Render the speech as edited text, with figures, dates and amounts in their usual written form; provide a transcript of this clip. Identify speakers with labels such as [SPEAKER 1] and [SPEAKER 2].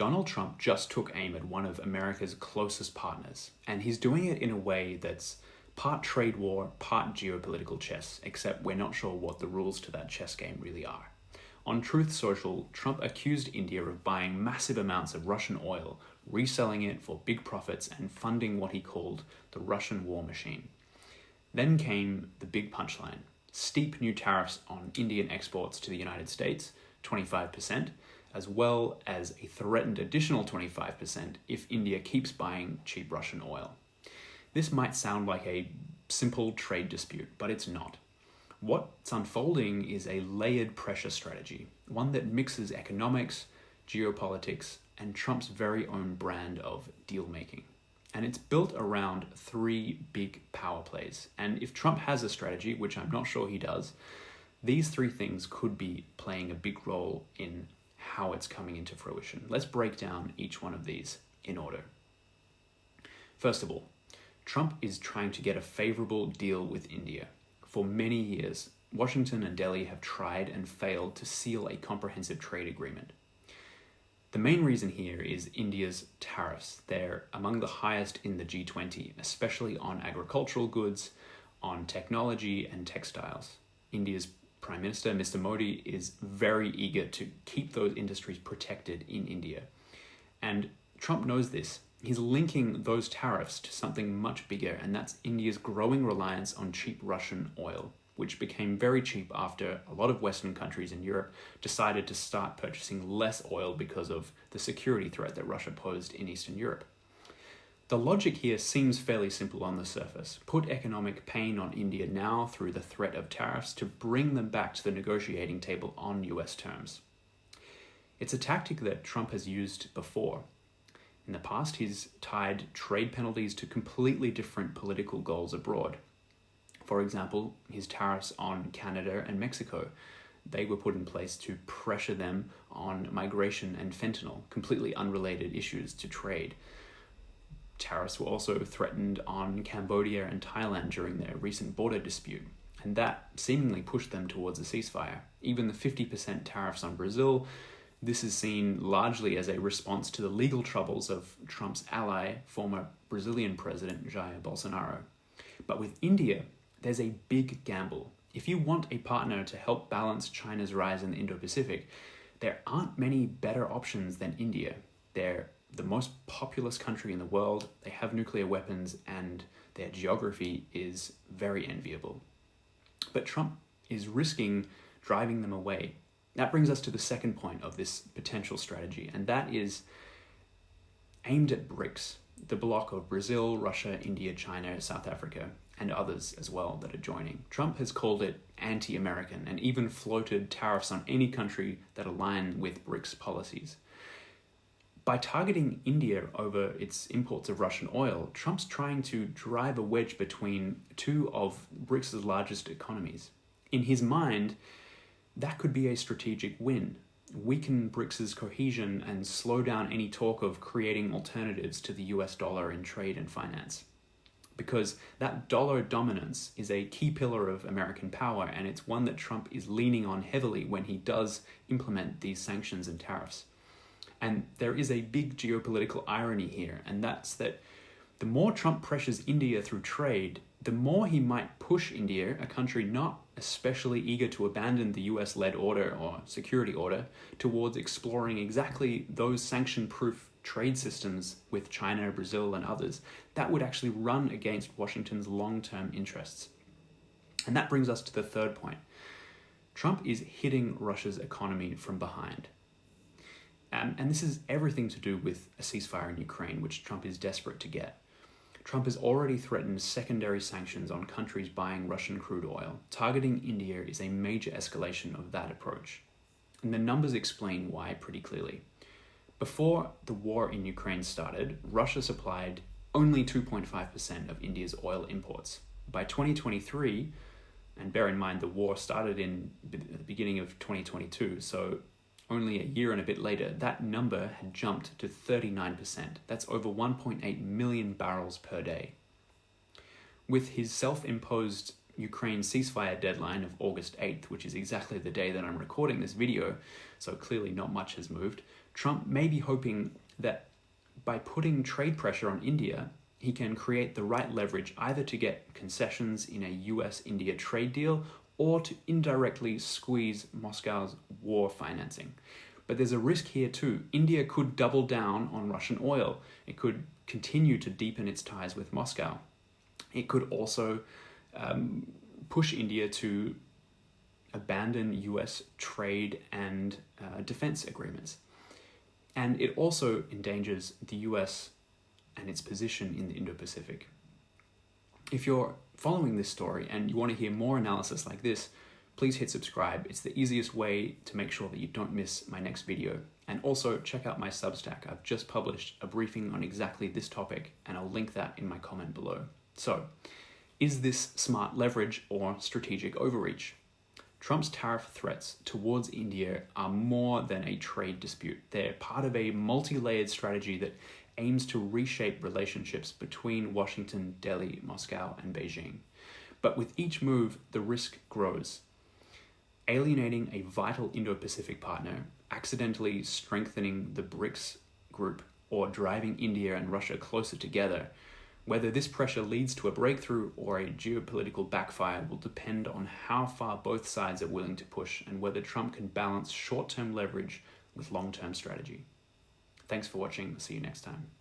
[SPEAKER 1] Donald Trump just took aim at one of America's closest partners, and he's doing it in a way that's part trade war, part geopolitical chess, except we're not sure what the rules to that chess game really are. On Truth Social, Trump accused India of buying massive amounts of Russian oil, reselling it for big profits, and funding what he called the Russian war machine. Then came the big punchline: steep new tariffs on Indian exports to the United States, 25%, as well as a threatened additional 25% if India keeps buying cheap Russian oil. This might sound like a simple trade dispute, but it's not. What's unfolding is a layered pressure strategy, one that mixes economics, geopolitics, and Trump's very own brand of deal-making. And it's built around three big power plays. And if Trump has a strategy, which I'm not sure he does, these three things could be playing a big role in how it's coming into fruition. Let's break down each one of these in order. First of all, Trump is trying to get a favorable deal with India. For many years, Washington and Delhi have tried and failed to seal a comprehensive trade agreement. The main reason here is India's tariffs. They're among the highest in the G20, especially on agricultural goods, on technology and textiles. India's Prime Minister, Mr. Modi, is very eager to keep those industries protected in India. And Trump knows this. He's linking those tariffs to something much bigger, and that's India's growing reliance on cheap Russian oil, which became very cheap after a lot of Western countries in Europe decided to start purchasing less oil because of the security threat that Russia posed in Eastern Europe. The logic here seems fairly simple on the surface. Put economic pain on India now through the threat of tariffs to bring them back to the negotiating table on US terms. It's a tactic that Trump has used before. In the past, he's tied trade penalties to completely different political goals abroad. For example, his tariffs on Canada and Mexico. They were put in place to pressure them on migration and fentanyl, completely unrelated issues to trade. Tariffs were also threatened on Cambodia and Thailand during their recent border dispute, and that seemingly pushed them towards a ceasefire. Even the 50% tariffs on Brazil, this is seen largely as a response to the legal troubles of Trump's ally, former Brazilian President Jair Bolsonaro. But with India, there's a big gamble. If you want a partner to help balance China's rise in the Indo-Pacific, there aren't many better options than India. They're the most populous country in the world, they have nuclear weapons, and their geography is very enviable. But Trump is risking driving them away. That brings us to the second point of this potential strategy, and that is aimed at BRICS, the bloc of Brazil, Russia, India, China, South Africa, and others as well that are joining. Trump has called it anti-American and even floated tariffs on any country that align with BRICS policies. By targeting India over its imports of Russian oil, Trump's trying to drive a wedge between two of BRICS' largest economies. In his mind, that could be a strategic win, weaken BRICS' cohesion and slow down any talk of creating alternatives to the US dollar in trade and finance. Because that dollar dominance is a key pillar of American power, and it's one that Trump is leaning on heavily when he does implement these sanctions and tariffs. And there is a big geopolitical irony here, and that's that the more Trump pressures India through trade, the more he might push India, a country not especially eager to abandon the US-led order or security order, towards exploring exactly those sanction-proof trade systems with China, Brazil, and others that would actually run against Washington's long-term interests. And that brings us to the third point. Trump is hitting Russia's economy from behind. And this is everything to do with a ceasefire in Ukraine, which Trump is desperate to get. Trump has already threatened secondary sanctions on countries buying Russian crude oil. Targeting India is a major escalation of that approach. And the numbers explain why pretty clearly. Before the war in Ukraine started, Russia supplied only 2.5% of India's oil imports. By 2023, and bear in mind the war started in the beginning of 2022, so only a year and a bit later, that number had jumped to 39%. That's over 1.8 million barrels per day. With his self-imposed Ukraine ceasefire deadline of August 8th, which is exactly the day that I'm recording this video, so clearly not much has moved, Trump may be hoping that by putting trade pressure on India, he can create the right leverage either to get concessions in a US-India trade deal or to indirectly squeeze Moscow's war financing. But there's a risk here too. India could double down on Russian oil. It could continue to deepen its ties with Moscow. It could also push India to abandon US trade and defense agreements. And it also endangers the US and its position in the Indo-Pacific. If you're following this story and you want to hear more analysis like this, please hit subscribe. It's the easiest way to make sure that you don't miss my next video. And also check out my Substack. I've just published a briefing on exactly this topic, and I'll link that in my comment below. So, is this smart leverage or strategic overreach? Trump's tariff threats towards India are more than a trade dispute. They're part of a multi-layered strategy that aims to reshape relationships between Washington, Delhi, Moscow, and Beijing. But with each move, the risk grows. Alienating a vital Indo-Pacific partner, accidentally strengthening the BRICS group, or driving India and Russia closer together. Whether this pressure leads to a breakthrough or a geopolitical backfire will depend on how far both sides are willing to push and whether Trump can balance short-term leverage with long-term strategy. Thanks for watching. See you next time.